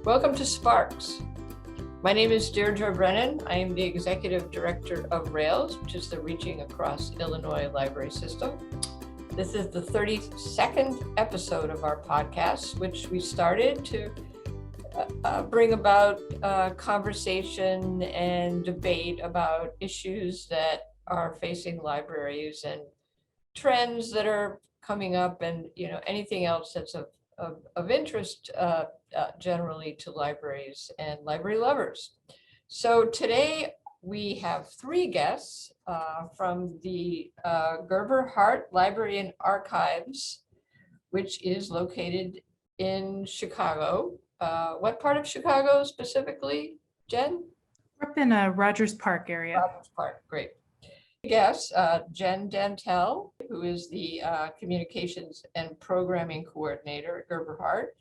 Welcome to Sparks. My name is Deirdre Brennan. I am the Executive Director of RAILS, which is the Reaching Across Illinois Library System. This is the 32nd episode of our podcast, which we started to bring about conversation and debate about issues that are facing libraries and trends that are coming up, and anything else that's of interest generally to libraries and library lovers. So today we have three guests from the Gerber Hart Library and Archives, which is located in Chicago. What part of Chicago specifically, Jen? We're up in Rogers Park area. Rogers Park, great. Guests, Jen Dantel, who is the Communications and Programming Coordinator at Gerber Hart.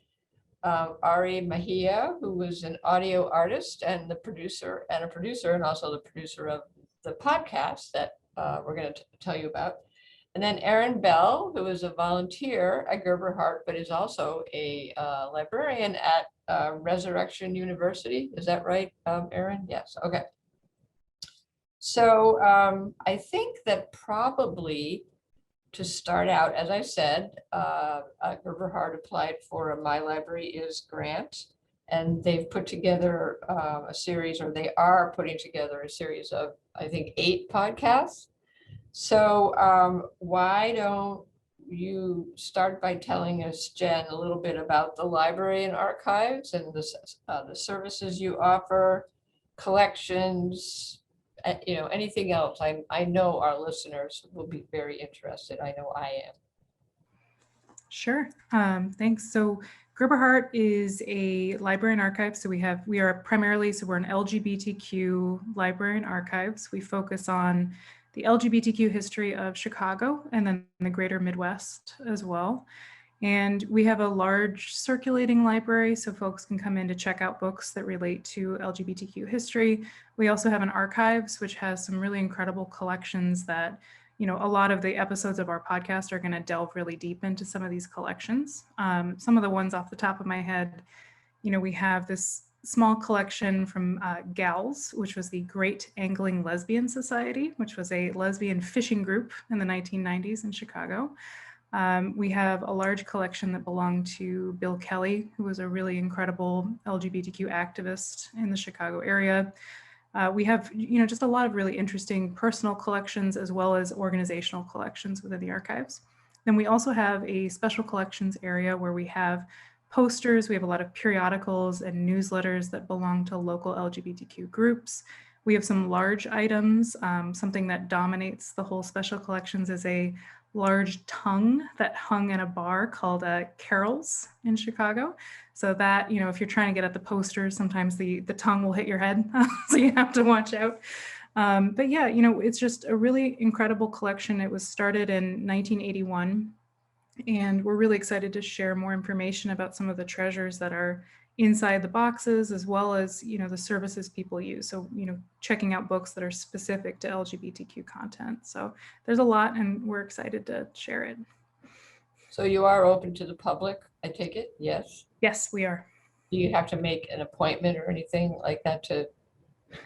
Ari Mejia, who was an audio artist and a producer, and also the producer of the podcast that we're going to tell you about. And then Erin Bell, who is a volunteer at Gerber Hart, but is also a librarian at Resurrection University. Is that right, Erin? Yes. Okay. So I think that probably to start out, as I said, Gerber Hart applied for a My Library Is grant, and they've put together a series, or they are putting together a series of, I think, 8 podcasts. So why don't you start by telling us, Jen, a little bit about the library and archives and the services you offer, collections, anything else. I know our listeners will be very interested. I know I am. Sure. Thanks. So Gerber Hart is a library and archive. So we're an LGBTQ library and archives. We focus on the LGBTQ history of Chicago and then the greater Midwest as well. And we have a large circulating library, so folks can come in to check out books that relate to LGBTQ history. We also have an archives, which has some really incredible collections that, a lot of the episodes of our podcast are going to delve really deep into some of these collections. Some of the ones off the top of my head, we have this small collection from GALS, which was the Great Angling Lesbian Society, which was a lesbian fishing group in the 1990s in Chicago. We have a large collection that belonged to Bill Kelly, who was a really incredible LGBTQ activist in the Chicago area. We have, just a lot of really interesting personal collections as well as organizational collections within the archives. Then we also have a special collections area where we have posters. We have a lot of periodicals and newsletters that belong to local LGBTQ groups. We have some large items. Something that dominates the whole special collections is a large tongue that hung in a bar called Carol's in Chicago. So that, if you're trying to get at the posters, sometimes the tongue will hit your head, so you have to watch out. But yeah, it's just a really incredible collection. It was started in 1981, and we're really excited to share more information about some of the treasures that are inside the boxes, as well as, the services people use. So, checking out books that are specific to LGBTQ content. So there's a lot, and we're excited to share it. So you are open to the public, I take it? Yes. Yes, we are. Do you have to make an appointment or anything like that to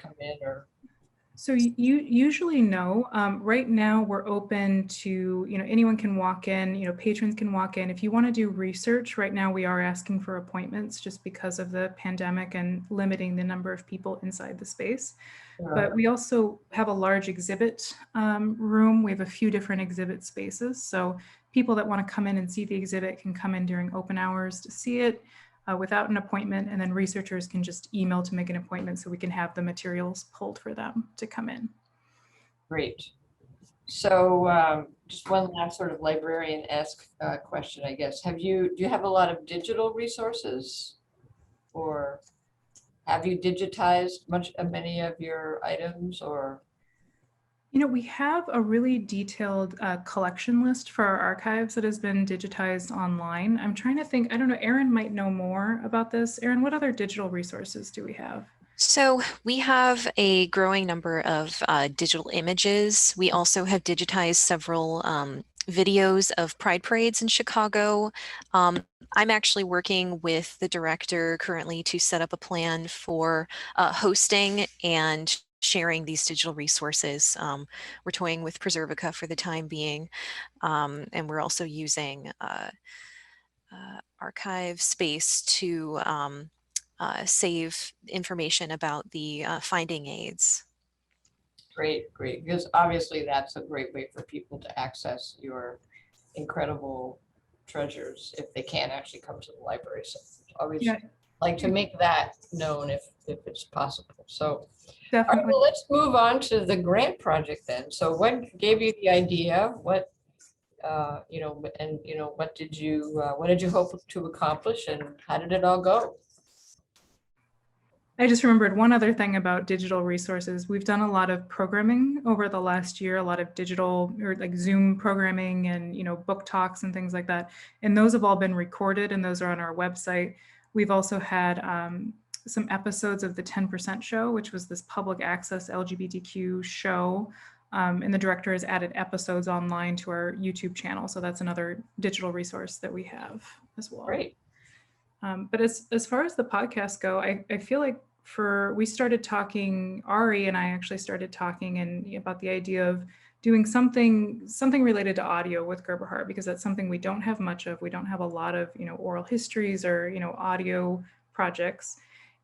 come in, or? So you usually know. Right now we're open to, anyone can walk in, patrons can walk in. If you want to do research, right now we are asking for appointments just because of the pandemic and limiting the number of people inside the space. But we also have a large exhibit room. We have a few different exhibit spaces. So people that want to come in and see the exhibit can come in during open hours to see it. Without an appointment, and then researchers can just email to make an appointment so we can have the materials pulled for them to come in. Great. So just one last sort of librarian-esque question, I guess. Do you have a lot of digital resources, or have you digitized many of your items, or? We have a really detailed collection list for our archives that has been digitized online. I'm trying to think, I don't know, Erin might know more about this. Erin, what other digital resources do we have? So we have a growing number of digital images. We also have digitized several videos of pride parades in Chicago. I'm actually working with the director currently to set up a plan for hosting and sharing these digital resources. We're toying with Preservica for the time being, and we're also using archive space to save information about the finding aids. Great, great. Because obviously that's a great way for people to access your incredible treasures if they can't actually come to the library. So always Yeah, like to make that known if it's possible. So, all right, definitely. well, let's move on to the grant project then. So what gave you the idea? What, what did you hope to accomplish and how did it all go? I just remembered one other thing about digital resources. We've done a lot of programming over the last year, a lot of digital or like Zoom programming and, book talks and things like that. And those have all been recorded and those are on our website. We've also had some episodes of the 10% show, which was this public access LGBTQ show. And the director has added episodes online to our YouTube channel. So that's another digital resource that we have as well. Great. But as far as the podcasts go, I feel like we started talking, Ari and I actually started talking about the idea of doing something related to audio with Gerber Hart, because that's something we don't have much of. We don't have a lot of, oral histories or, audio projects.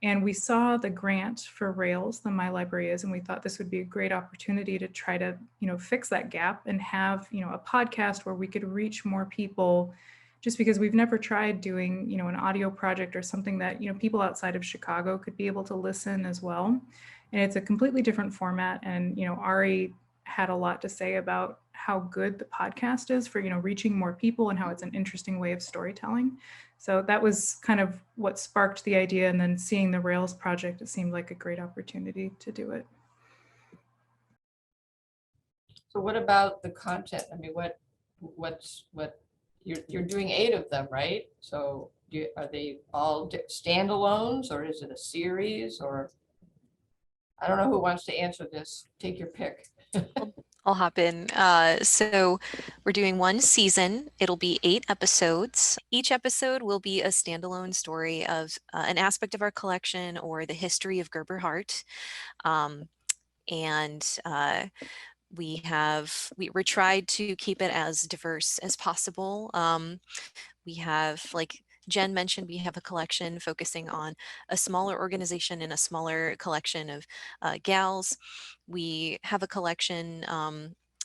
And we saw the grant for Rails, the My Library Is, and we thought this would be a great opportunity to try to, fix that gap and have, a podcast where we could reach more people, just because we've never tried doing, an audio project or something that, people outside of Chicago could be able to listen as well. And it's a completely different format. And, Ari had a lot to say about how good the podcast is for, reaching more people and how it's an interesting way of storytelling. So that was kind of what sparked the idea. And then seeing the Rails project, it seemed like a great opportunity to do it. So what about the content? I mean, what you're doing 8 of them, right? So are they all standalones or is it a series or I don't know who wants to answer this. Take your pick. I'll hop in. So we're doing one season. It'll be 8 episodes. Each episode will be a standalone story of an aspect of our collection or the history of Gerber Hart. We're tried to keep it as diverse as possible. We have, like Jen mentioned, we have a collection focusing on a smaller organization and a smaller collection of gals. We have a collection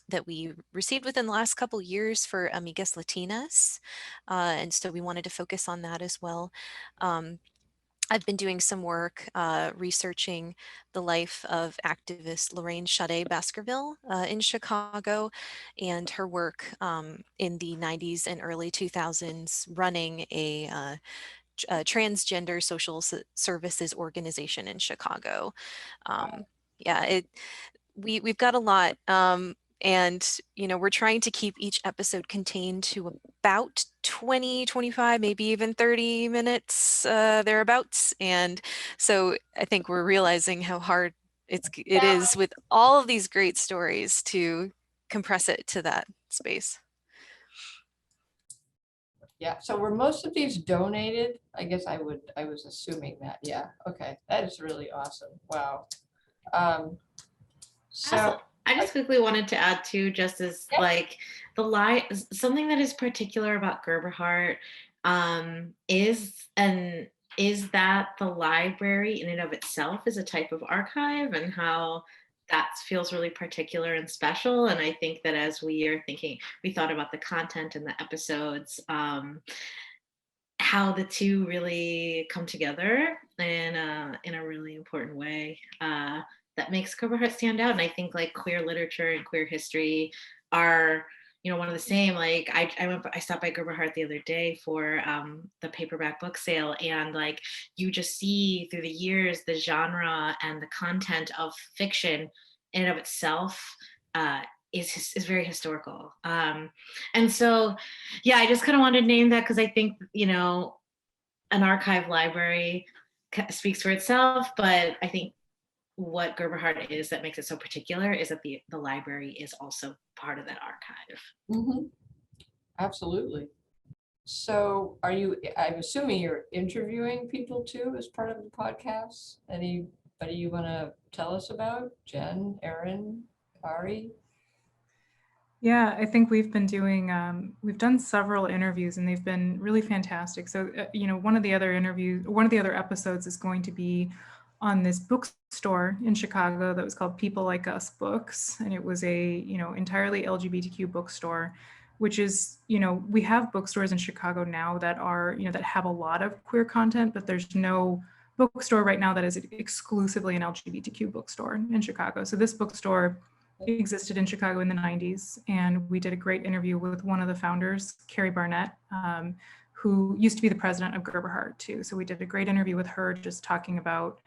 that we received within the last couple of years for Amigas Latinas. And so we wanted to focus on that as well. I've been doing some work researching the life of activist Lorraine Sade Baskerville in Chicago and her work in the 90s and early 2000s running a transgender social services organization in Chicago. Yeah, we've got a lot. And, we're trying to keep each episode contained to about 20, 25, maybe even 30 minutes thereabouts. And so I think we're realizing how hard it is with all of these great stories to compress it to that space. Yeah, so were most of these donated? I guess I was assuming that. Yeah, okay. That is really awesome. Wow. So I just quickly wanted to add too, just as like something that is particular about Gerber Hart is that the library in and of itself is a type of archive, and how that feels really particular and special. And I think that as we thought about the content and the episodes, how the two really come together in a really important way. That makes Gerber Hart stand out. And I think like queer literature and queer history are, one of the same. Like I stopped by Gerber Hart the other day for the paperback book sale, and like you just see through the years the genre and the content of fiction in and of itself is very historical. And so, yeah, I just kind of wanted to name that because I think, an archive library speaks for itself, but I think what Gerber Hart is that makes it so particular is that the library is also part of that archive. mm-hmm. Absolutely. So I'm assuming you're interviewing people too as part of the podcast? Anybody you want to tell us about? Jen, Erin, Ari? Yeah, I think we've done several interviews and they've been really fantastic. So, one of the other episodes is going to be on this bookstore in Chicago that was called People Like Us Books. And it was a, entirely LGBTQ bookstore, which is, we have bookstores in Chicago now that are, that have a lot of queer content, but there's no bookstore right now that is exclusively an LGBTQ bookstore in Chicago. So this bookstore existed in Chicago in the 90s, and we did a great interview with one of the founders, Carrie Barnett, who used to be the president of Gerber Hart too. So we did a great interview with her, just talking about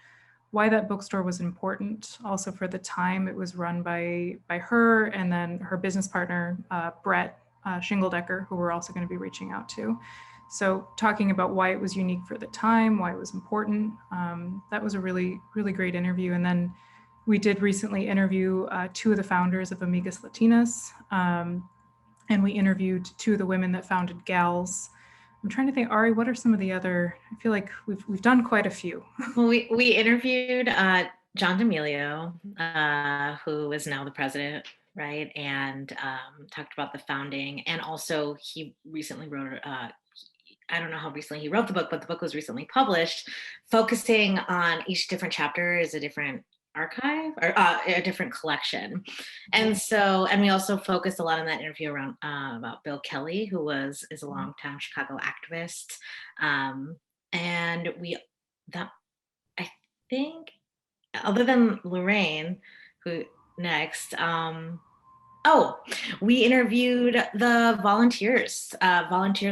why that bookstore was important. Also, for the time, it was run by her and then her business partner, Brett Shingledecker, who we're also going to be reaching out to. So talking about why it was unique for the time, why it was important. That was a really, really great interview. And then we did recently interview two of the founders of Amigas Latinas, and we interviewed two of the women that founded GALS. I'm trying to think, Ari, what are some of the other? I feel like we've done quite a few. Well, we interviewed John D'Amelio, who is now the president, right? And talked about the founding, and also he recently wrote. I don't know how recently he wrote the book, but the book was recently published, focusing on each different chapter is a different archive or a different collection. And so, and we also focused a lot in that interview around about Bill Kelly, who is a longtime Chicago activist. And I think, other than Lorraine, who next, we interviewed the volunteers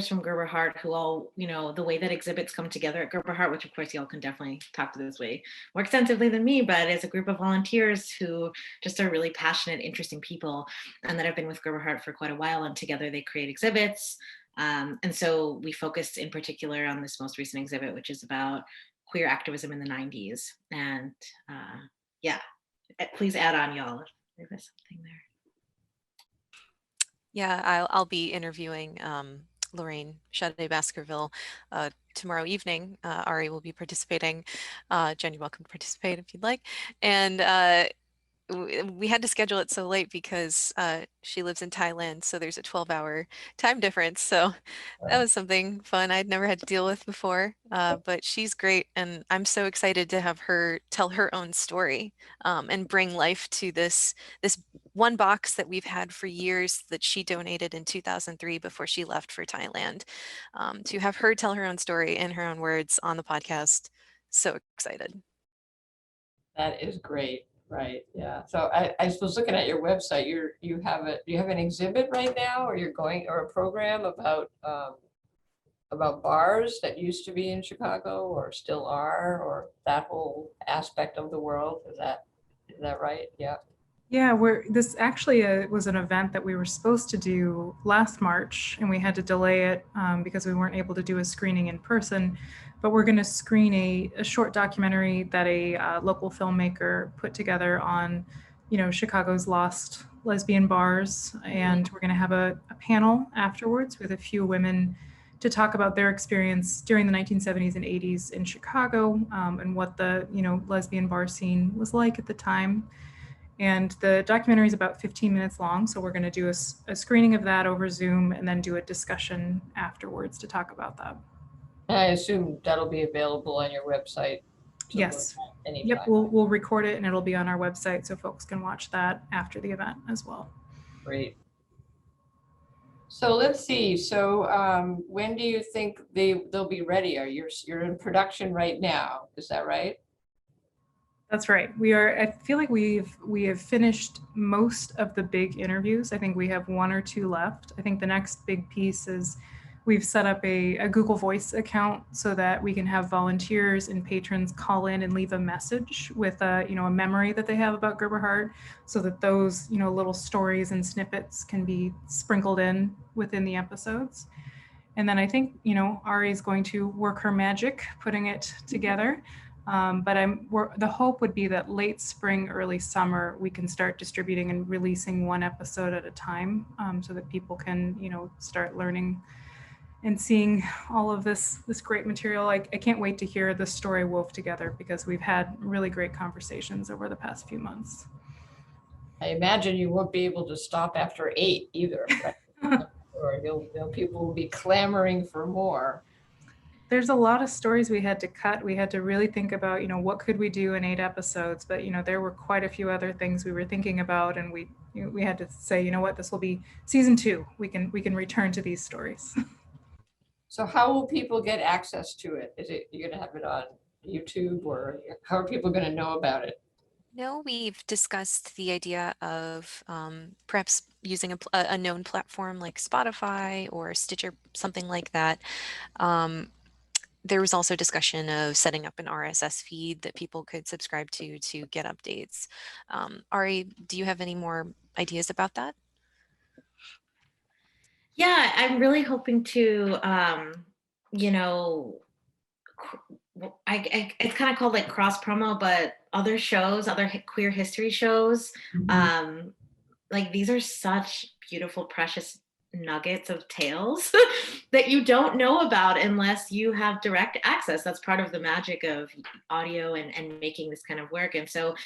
from Gerber Hart, who all, the way that exhibits come together at Gerber Hart, which of course y'all can definitely talk to this way more extensively than me, but it's a group of volunteers who just are really passionate, interesting people, and that have been with Gerber Hart for quite a while, and together they create exhibits. And so we focused in particular on this most recent exhibit, which is about queer activism in the 90s. And please add on, y'all, if there was something there. Yeah, I'll be interviewing Lorraine Shade Baskerville tomorrow evening. Ari will be participating. Jen, you're welcome to participate if you'd like. And we had to schedule it so late because she lives in Thailand, so there's a 12-hour time difference. So that was something fun I'd never had to deal with before. But she's great, and I'm so excited to have her tell her own story and bring life to this one box that we've had for years that she donated in 2003 before she left for Thailand. To have her tell her own story in her own words on the podcast, so excited. That is great. Right. Yeah. So I was looking at your website. You have an exhibit right now, or or a program about bars that used to be in Chicago or still are, or that whole aspect of the world. Is that right? Yeah. Yeah, this actually was an event that we were supposed to do last March, and we had to delay it because we weren't able to do a screening in person. But we're going to screen a short documentary that a local filmmaker put together on, Chicago's lost lesbian bars, and we're going to have a panel afterwards with a few women to talk about their experience during the 1970s and 80s in Chicago, and what the lesbian bar scene was like at the time. And the documentary is about 15 minutes long, so we're going to do a screening of that over Zoom and then do a discussion afterwards to talk about that. I assume that'll be available on your website. Yes. Anytime. Yep, we'll record it and it'll be on our website so folks can watch that after the event as well. Great. So let's see. So when do you think they'll be ready? You're in production right now? Is that right? That's right. We are. I feel like we have finished most of the big interviews. I think we have one or two left. I think the next big piece is we've set up a Google Voice account so that we can have volunteers and patrons call in and leave a message with a memory that they have about Gerber Hart, so that those little stories and snippets can be sprinkled in within the episodes. And then I think Ari is going to work her magic putting it together. But the hope would be that late spring, early summer, we can start distributing and releasing one episode at a time, so that people can, start learning and seeing all of this great material. I can't wait to hear the story wove together, because we've had really great conversations over the past few months. I imagine you won't be able to stop after 8 either, right? Or people will be clamoring for more. There's a lot of stories we had to cut. We had to really think about, what could we do in 8 episodes? But, there were quite a few other things we were thinking about, and we had to say, what, this will be season 2. We can return to these stories. So how will people get access to it? Is it, you're gonna have it on YouTube, or how are people gonna know about it? No, we've discussed the idea of perhaps using a known platform like Spotify or Stitcher, something like that. There was also discussion of setting up an RSS feed that people could subscribe to get updates. Ari, do you have any more ideas about that? Yeah, I'm really hoping to, it's kind of called like cross promo, but other shows, other queer history shows, like these are such beautiful, precious nuggets of tales that you don't know about unless you have direct access. That's part of the magic of audio and making this kind of work. And so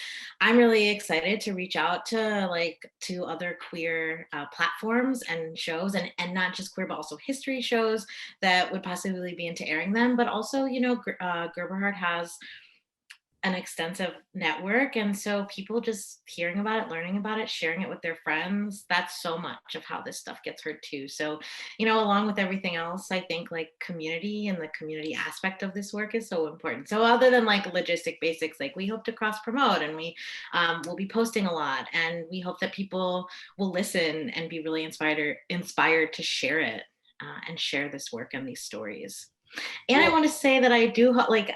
I'm really excited to reach out to other queer platforms and shows, and not just queer, but also history shows that would possibly be into airing them. But also, Gerber has an extensive network, and so people just hearing about it, learning about it, sharing it with their friends, that's so much of how this stuff gets heard too. So along with everything else, I think like community and the community aspect of this work is so important. So other than like logistic basics, like we hope to cross promote, and we will be posting a lot, and we hope that people will listen and be really inspired to share it and share this work and these stories. And I want to say that I do like,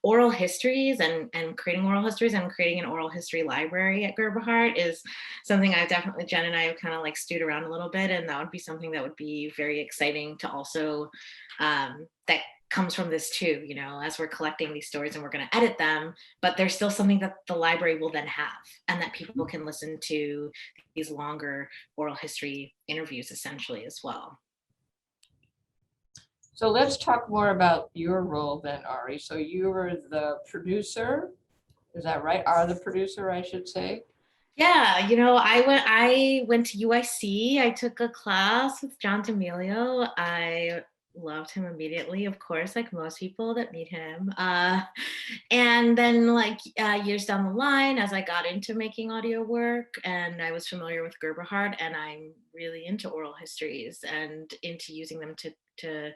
oral histories and creating oral histories, and creating an oral history library at Gerber Hart is something I've definitely, Jen and I have kind of like stewed around a little bit. And that would be something that would be very exciting to also, that comes from this too, as we're collecting these stories and we're going to edit them, but there's still something that the library will then have, and that people can listen to these longer oral history interviews essentially as well. So let's talk more about your role then, Ari. So you were the producer, is that right? Are the producer, I should say. Yeah, I went to UIC. I took a class with John D'Amelio. I loved him immediately, of course, like most people that meet him. And then years down the line, as I got into making audio work and I was familiar with Gerber Hart, and I'm really into oral histories and into using them to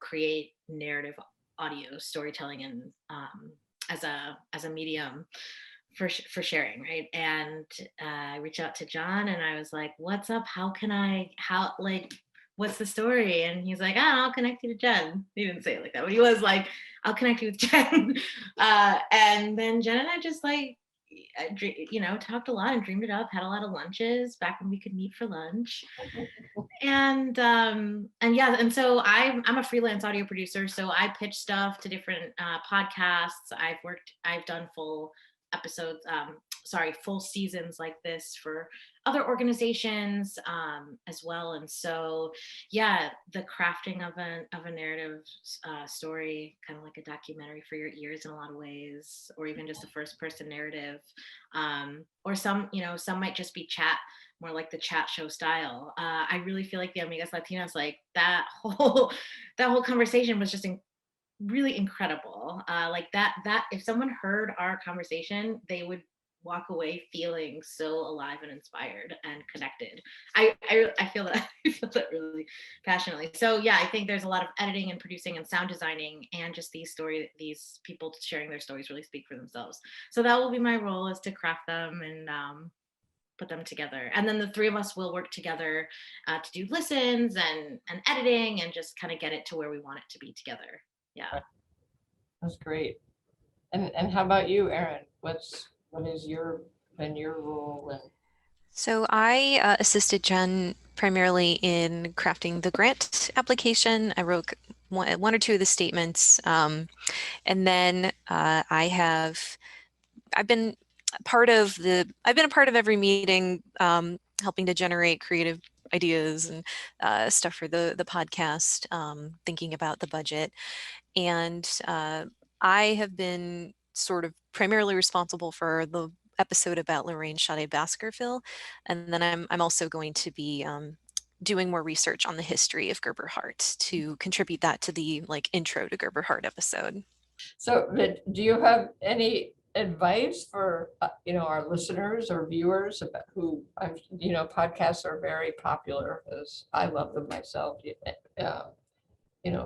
create narrative audio storytelling and as a medium for sharing, right? And I reached out to John and I was like, what's up? What's the story? And he's like, I'll connect you to Jen. He didn't say it like that, but he was like, I'll connect you with Jen. And then Jen and I just talked a lot and dreamed it up, had a lot of lunches back when we could meet for lunch. And so I'm a freelance audio producer, so I pitch stuff to different podcasts. I've done full seasons like this for other organizations as well. And so the crafting of a narrative story, kind of like a documentary for your ears in a lot of ways, or even just a first person narrative, or some might just be chat, more like the chat show style. I really feel like the Amigas Latinas, like that whole conversation was just really incredible. Like that if someone heard our conversation, they would walk away feeling so alive and inspired and connected. I feel that really passionately. So I think there's a lot of editing and producing and sound designing, and just these people sharing their stories really speak for themselves. So that will be my role, is to craft them and put them together. And then the three of us will work together to do listens and editing, and just kind of get it to where we want it to be together. Yeah. That's great. And how about you, Erin? What has been your role? And so I assisted Jen primarily in crafting the grant application. I wrote one or two of the statements. And then I've been a part of every meeting, helping to generate creative ideas and stuff for the podcast, thinking about the budget. And I have been sort of primarily responsible for the episode about Lorraine Sade Baskerville. And then I'm also going to be doing more research on the history of Gerber Hart to contribute that to the intro to Gerber Hart episode. So do you have any advice for, our listeners or viewers about who, podcasts are very popular, as I love them myself.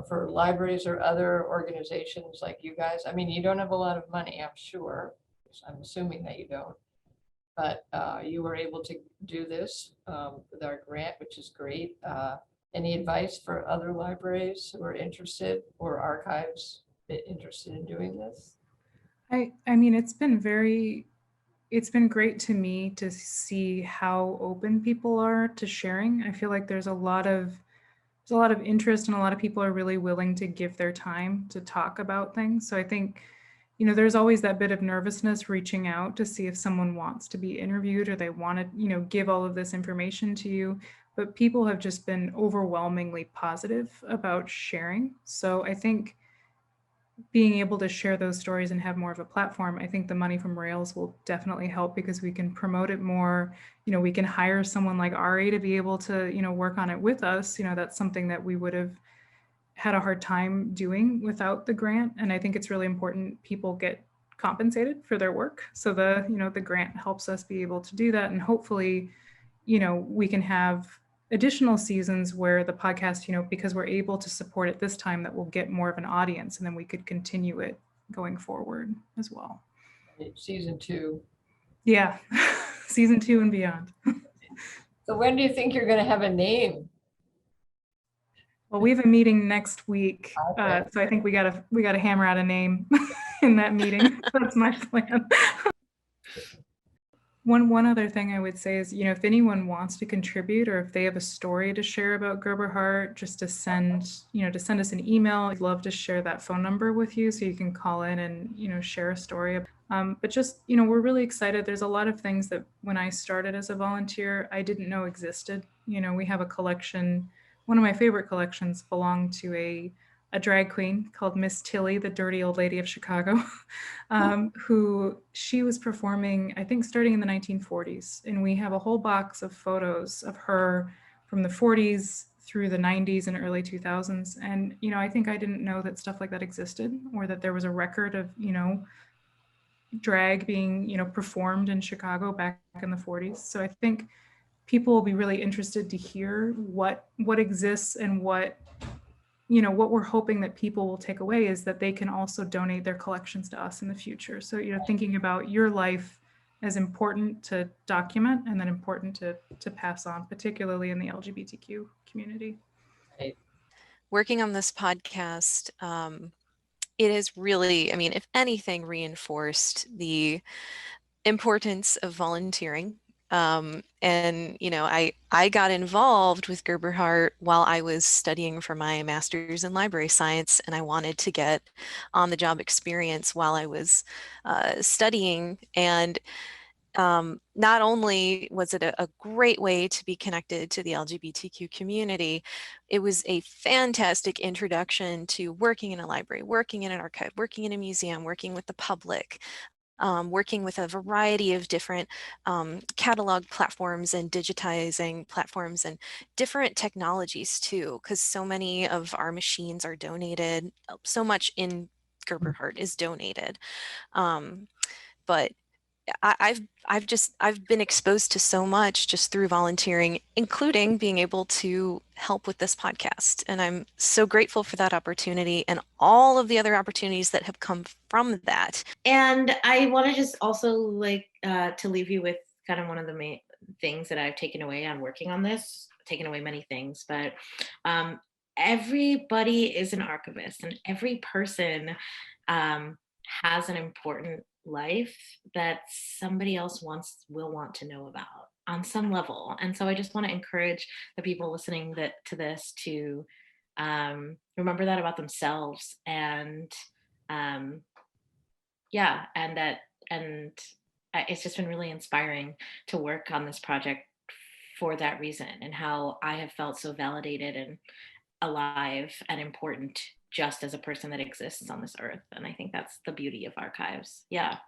For libraries or other organizations like you guys, I mean, you don't have a lot of money, I'm sure. I'm assuming that you don't, but you were able to do this with our grant, which is great. Any advice for other libraries who are interested, or archives interested in doing this? I mean, it's been great to me to see how open people are to sharing. I feel like there's a lot of interest, and a lot of people are really willing to give their time to talk about things. So I think, there's always that bit of nervousness reaching out to see if someone wants to be interviewed or they want to, give all of this information to you. But people have just been overwhelmingly positive about sharing. So I think being able to share those stories and have more of a platform, I think the money from Rails will definitely help, because we can promote it more. We can hire someone like Ari to be able to, work on it with us. That's something that we would have had a hard time doing without the grant. And I think it's really important people get compensated for their work. So the grant helps us be able to do that. And hopefully, we can have additional seasons where the podcast, because we're able to support it this time, that will get more of an audience, and then we could continue it going forward as well. Season 2. Yeah, season 2 and beyond. So when do you think you're going to have a name? Well, we have a meeting next week, Okay. so I think we gotta hammer out a name in that meeting. That's my plan. One other thing I would say is, if anyone wants to contribute, or if they have a story to share about Gerber Hart, just to send us an email. I'd love to share that phone number with you so you can call in and, share a story. But just, we're really excited. There's a lot of things that when I started as a volunteer, I didn't know existed. We have a collection. One of my favorite collections belonged to a drag queen called Miss Tilly, the dirty old lady of Chicago, who she was performing, I think, starting in the 1940s. And we have a whole box of photos of her from the 40s through the 90s and early 2000s. And, I think I didn't know that stuff like that existed, or that there was a record of, drag being, performed in Chicago back in the 40s. So I think people will be really interested to hear what exists, and what we're hoping that people will take away is that they can also donate their collections to us in the future. So, thinking about your life as important to document, and then important to pass on, particularly in the LGBTQ community. Working on this podcast, it has really, if anything, reinforced the importance of volunteering. And, I got involved with Gerber Hart while I was studying for my master's in library science, and I wanted to get on-the-job experience while I was studying. And not only was it a great way to be connected to the LGBTQ community, it was a fantastic introduction to working in a library, working in an archive, working in a museum, working with the public. Working with a variety of different catalog platforms and digitizing platforms and different technologies too, because so many of our machines are donated. So much in Gerber Hart is donated. But I've been exposed to so much just through volunteering, including being able to help with this podcast. And I'm so grateful for that opportunity and all of the other opportunities that have come from that. And I want to just also to leave you with kind of one of the main things that I've taken away on working on this, taken away many things, but everybody is an archivist, and every person has an important life that somebody else will want to know about on some level. And so I just want to encourage the people listening to this to remember that about themselves. And yeah, and it's just been really inspiring to work on this project for that reason, and how I have felt so validated and alive and important just as a person that exists on this earth. And I think that's the beauty of archives. Yeah.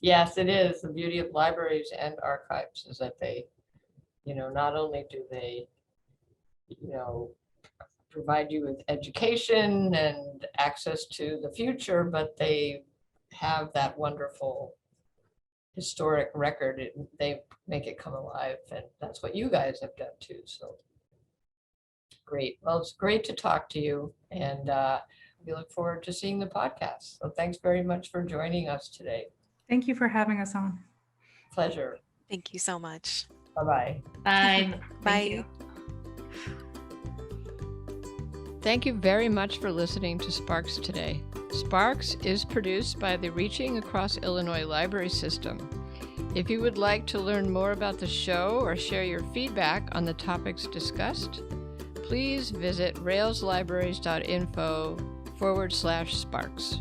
Yes, it is. The beauty of libraries and archives is that they, not only do they, provide you with education and access to the future, but they have that wonderful historic record. They make it come alive, and that's what you guys have done too. So great. Well, it's great to talk to you, and we look forward to seeing the podcast. So thanks very much for joining us today. Thank you for having us on. Pleasure. Thank you so much. Bye-bye. Bye. Bye. Thank you. Thank you very much for listening to Sparks today. Sparks is produced by the Reaching Across Illinois Library System. If you would like to learn more about the show or share your feedback on the topics discussed, please visit railslibraries.info/sparks.